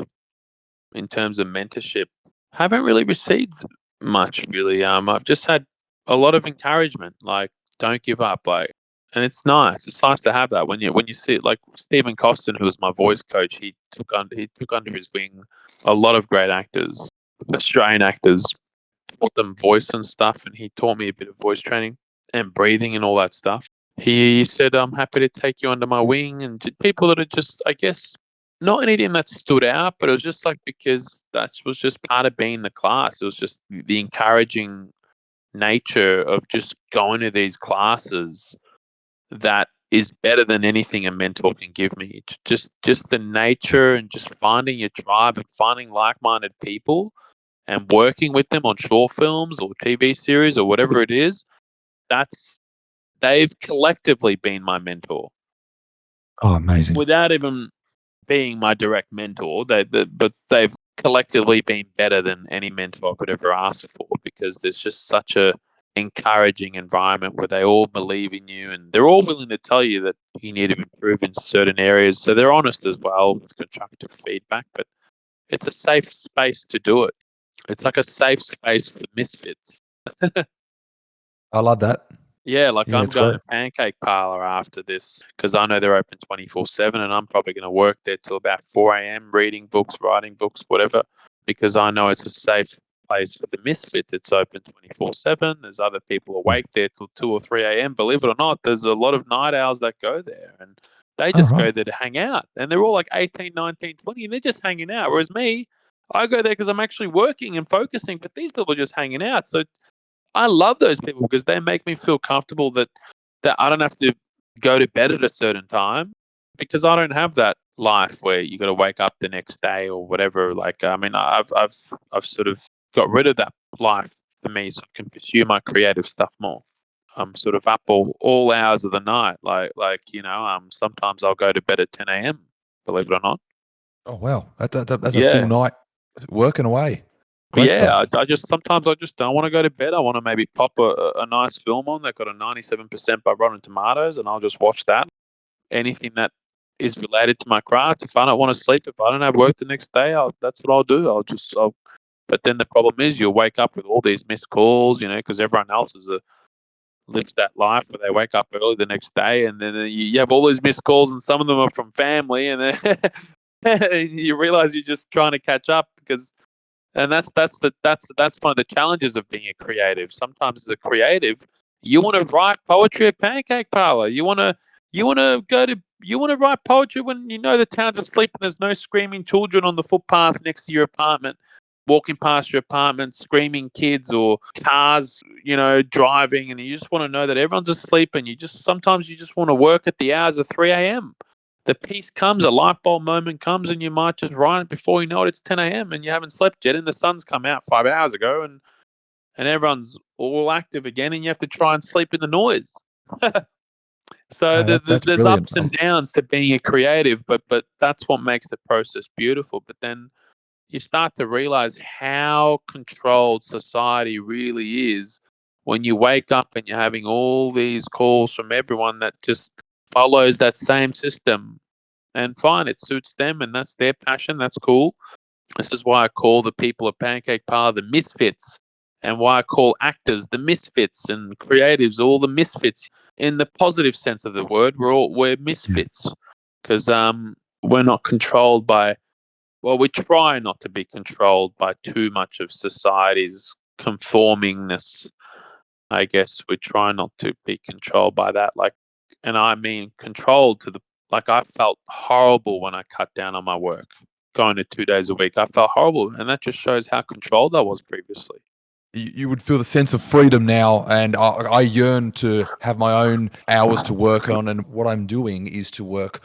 in terms of mentorship, haven't really received much really. I've just had a lot of encouragement, like don't give up, like, and it's nice. It's nice to have that when you see like Stephen Costin, who was my voice coach. He took under his wing a lot of great actors, Australian actors, taught them voice and stuff, and he taught me a bit of voice training and breathing and all that stuff. He said, "I'm happy to take you under my wing," and people that are just, I guess, not anything that stood out, but it was just like because that was just part of being the class. It was just the encouraging nature of just going to these classes that is better than anything a mentor can give me. Just the nature and just finding your tribe and finding like-minded people and working with them on short films or TV series or whatever it is. That's they've collectively been my mentor Oh, amazing. without even being my direct mentor. But they've collectively been better than any mentor I could ever ask for because there's just such a encouraging environment where they all believe in you and they're all willing to tell you that you need to improve in certain areas. So they're honest as well with constructive feedback, but it's a safe space to do it. It's like a safe space for misfits. I love that. Yeah, like Yeah, I'm it's going great. to Pancake Parlor after this because I know they're open 24/7 and I'm probably going to work there till about 4 a.m. reading books, writing books, whatever, because I know it's a safe place for the misfits. It's open 24/7. There's other people Yeah. awake there till 2 or 3 a.m. Believe it or not, there's a lot of night owls that go there and they All just right. go there to hang out. And they're all like 18, 19, 20 and they're just hanging out. Whereas me, I go there because I'm actually working and focusing, but these people are just hanging out. So I love those people because they make me feel comfortable that I don't have to go to bed at a certain time because I don't have that life where you got to wake up the next day or whatever. Like, I mean, I've sort of got rid of that life for me, so I can pursue my creative stuff more. I'm sort of up all hours of the night. Sometimes I'll go to bed at 10 a.m. Believe it or not. Oh, wow. That's a full Yeah. night working away. Great Yeah, stuff. I just sometimes I just don't want to go to bed. I want to maybe pop a nice film on that got a 97% by Rotten Tomatoes, and I'll just watch that. Anything that is related to my craft. If I don't want to sleep, if I don't have work the next day, that's what I'll do. But then the problem is you'll wake up with all these missed calls, because everyone else lives that life where they wake up early the next day, and then you have all these missed calls, and some of them are from family, and then you realize you're just trying to catch up because and that's one of the challenges of being a creative. Sometimes as a creative, you want to write poetry at Pancake Parlor. You want to write poetry when you know the town's asleep and there's no screaming children on the footpath next to your apartment, walking past your apartment, screaming kids or cars, driving, and you just want to know that everyone's asleep and sometimes you just want to work at the hours of 3 a.m. The peace comes, a light bulb moment comes, and you might just write it before you know it. It's 10 a.m. and you haven't slept yet, and the sun's come out 5 hours ago, and everyone's all active again, and you have to try and sleep in the noise. So Oh, that's there's brilliant. ups and downs to being a creative, but that's what makes the process beautiful. But then you start to realize how controlled society really is when you wake up and you're having all these calls from everyone that just follows that same system and fine, it suits them and that's their passion. That's cool. This is why I call the people of Pancake Parlor the misfits, and why I call actors the misfits and creatives all the misfits in the positive sense of the word. We're Yeah. misfits because we're not controlled by. Well, we try not to be controlled by too much of society's conformingness. I guess we try not to be controlled by that. And I mean controlled to the like I felt horrible when I cut down on my work, going to 2 days a week. I felt horrible, and that just shows how controlled I was previously. You would feel the sense of freedom now, and I yearn to have my own hours to work on. And what I'm doing is to work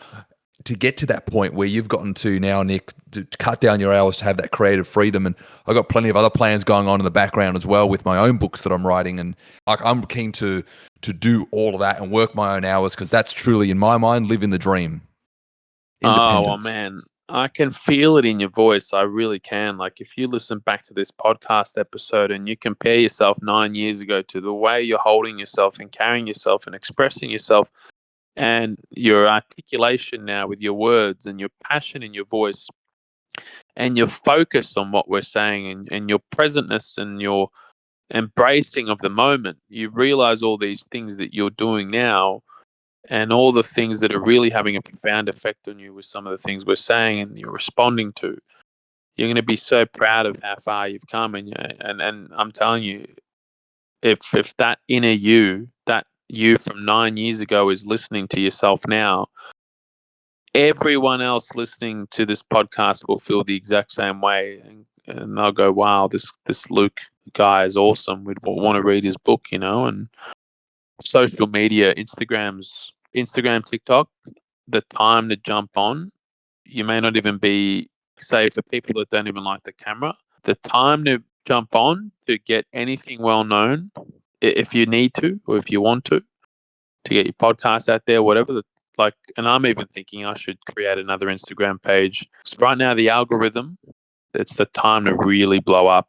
to get to that point where you've gotten to now, Nick, to cut down your hours to have that creative freedom. And I've got plenty of other plans going on in the background as well with my own books that I'm writing. And I'm keen to do all of that and work my own hours because that's truly, in my mind, living the dream. Oh, well, Independence. man, I can feel it in your voice. I really can. Like, if you listen back to this podcast episode and you compare yourself 9 years ago to the way you're holding yourself and carrying yourself and expressing yourself and your articulation now with your words and your passion in your voice, and your focus on what we're saying, and your presentness and your embracing of the moment, you realize all these things that you're doing now and all the things that are really having a profound effect on you with some of the things we're saying and you're responding to. You're going to be so proud of how far you've come, and I'm telling you, if that inner you, that you from 9 years ago, is listening to yourself now, everyone else listening to this podcast will feel the exact same way, and they'll go, "Wow, this Luke guy is awesome. We'd want to read his book," And social media, Instagram, TikTok, the time to jump on, you may not even be, say, for people that don't even like the camera, the time to jump on to get anything well known, if you need to or if you want to get your podcast out there, whatever. And I'm even thinking I should create another Instagram page. So right now, the algorithm, it's the time to really blow up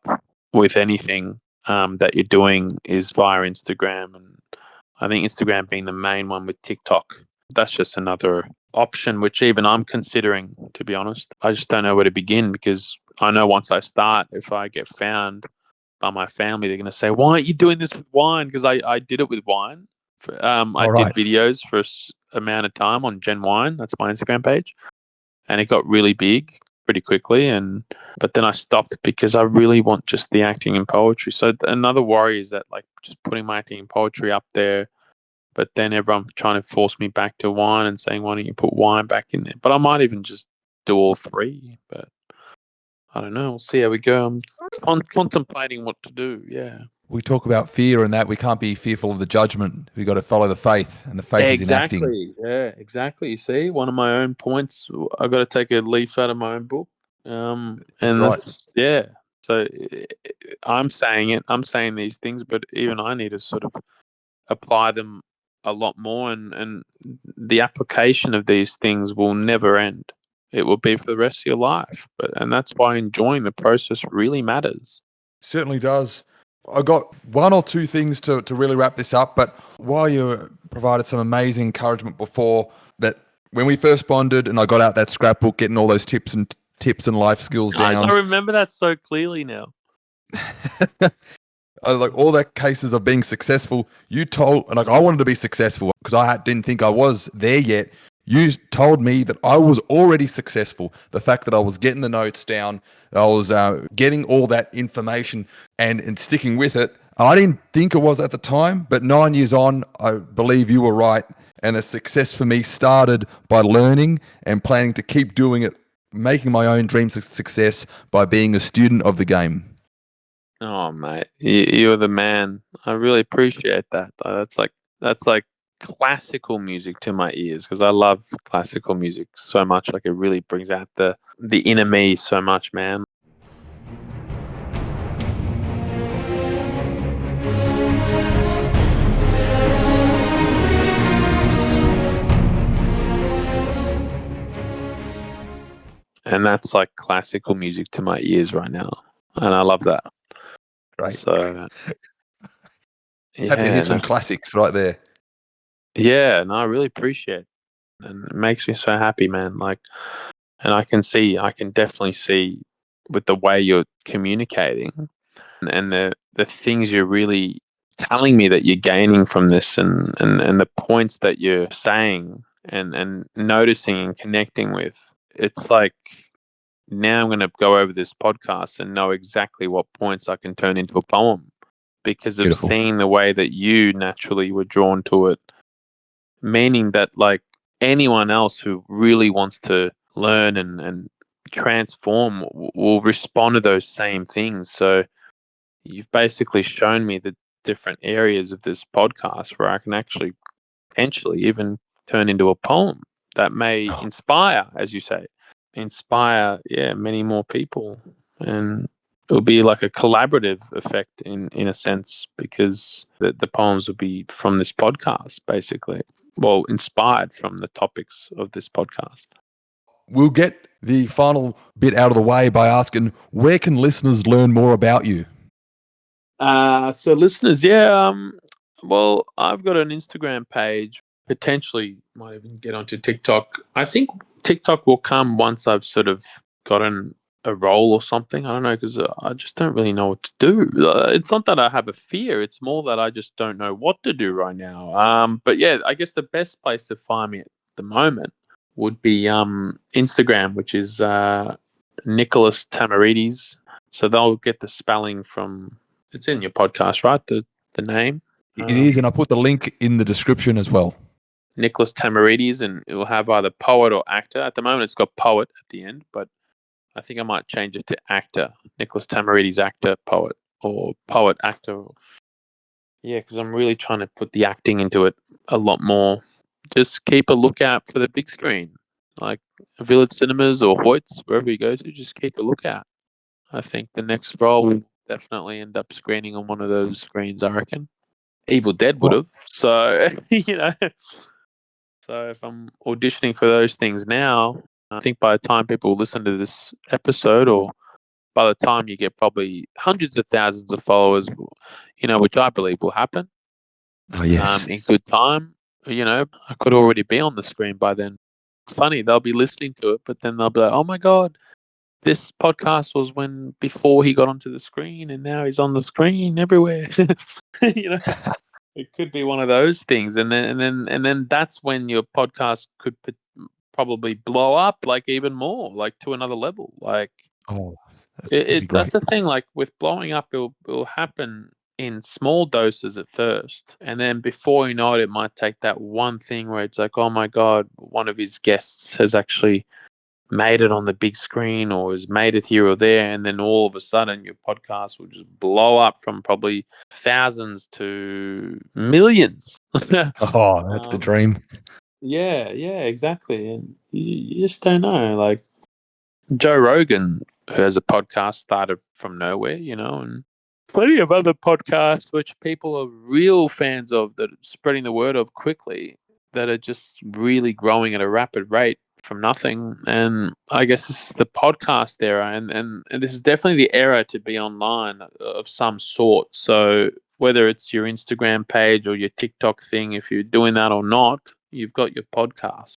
with anything that you're doing is via Instagram. And I think Instagram being the main one with TikTok, that's just another option, which even I'm considering, to be honest. I just don't know where to begin, because I know once I start, if I get found by my family, they're going to say, "Why aren't you doing this with wine?" Because I did it with wine. I All did right. videos for amount of time on Gen Wine. That's my Instagram page. And it got really big pretty quickly. But then I stopped because I really want just the acting and poetry. So another worry is that, like, just putting my acting and poetry up there, but then everyone trying to force me back to wine and saying, "Why don't you put wine back in there?" But I might even just do all three. But I don't know. We'll see how we go. I'm contemplating what to do. Yeah. We talk about fear and that we can't be fearful of the judgment. We got to follow the faith, and the faith is in acting. Exactly. Yeah, exactly. You see, one of my own points, I've got to take a leaf out of my own book. That's And right. yeah. So I'm saying it. I'm saying these things, but even I need to sort of apply them a lot more, and the application of these things will never end. It will be for the rest of your life. And that's why enjoying the process really matters. Certainly does. I got one or two things to really wrap this up, but while you provided some amazing encouragement before, that when we first bonded and I got out that scrapbook, getting all those tips and life skills I down, remember that so clearly now. like all that cases of being successful, you told, and like I wanted to be successful because didn't think I was there yet. You told me that I was already successful. The fact that I was getting the notes down, I was getting all that information and sticking with it. I didn't think it was at the time, but 9 years on, I believe you were right. And the success for me started by learning and planning to keep doing it, making my own dreams a success by being a student of the game. Oh, mate, you're the man. I really appreciate that. That's like classical music to my ears, because I love classical music so much. Like, it really brings out the inner me so much, man. And that's like classical music to my ears right now, and I love that. Right. So Happy to hear some classics right there. yeah, and I really appreciate it. And it makes me so happy, man. Like, and I can definitely see with the way you're communicating, and the things you're really telling me that you're gaining from this, and the points that you're saying and noticing and connecting with. It's like, now I'm going to go over this podcast and know exactly what points I can turn into a poem, because of Beautiful. seeing the way that you naturally were drawn to it. Meaning that, like, anyone else who really wants to learn and transform will respond to those same things. So you've basically shown me the different areas of this podcast where I can actually potentially even turn into a poem that may inspire, as you say, many more people. And it'll be like a collaborative effect in a sense, because the poems will be from this podcast, basically. Well, inspired from the topics of this podcast. We'll get the final bit out of the way by asking, where can listeners learn more about you? So listeners, yeah, well, I've got an Instagram page. Potentially might even get onto TikTok. I think TikTok will come once I've sort of gotten a role or something. I don't know, because I just don't really know what to do. It's not that I have a fear; it's more that I just don't know what to do right now. But yeah, I guess the best place to find me at the moment would be Instagram, which is Nicholas Tamouridis. So they'll get the spelling from. It's in your podcast, right? The name. It is, and I put the link in the description as well. Nicholas Tamouridis, and it will have either poet or actor. At the moment, it's got poet at the end, but I think I might change it to actor. Nicholas Tamouridis, actor, poet, or poet, actor. Yeah, because I'm really trying to put the acting into it a lot more. Just keep a lookout for the big screen, like Village Cinemas or Hoyts, wherever you go to. Just keep a lookout. I think the next role will definitely end up screening on one of those screens, I reckon. Evil Dead would Well, have. So, so if I'm auditioning for those things now, I think by the time people listen to this episode, or by the time you get probably hundreds of thousands of followers, which I believe will happen oh yes. in good time, I could already be on the screen by then. It's funny, they'll be listening to it, but then they'll be like, oh my God, this podcast was when before he got onto the screen, and now he's on the screen everywhere. you know, it could be one of those things, and then that's when your podcast could probably blow up like even more, like to another level. Like Oh, that'd be that's great. the thing. Like with blowing up, it'll happen in small doses at first, and then before you know it, it might take that one thing where it's like, oh my God, one of his guests has actually made it on the big screen or has made it here or there, and then all of a sudden your podcast will just blow up from probably thousands to millions. Oh, that's the um, dream. yeah, exactly. And you just don't know. Like Joe Rogan, who has a podcast, started from nowhere, and plenty of other podcasts which people are real fans of that are spreading the word of quickly, that are just really growing at a rapid rate from nothing. And I guess this is the podcast era, and this is definitely the era to be online of some sort. So whether it's your Instagram page or your TikTok thing, if you're doing that or not, you've got your podcast.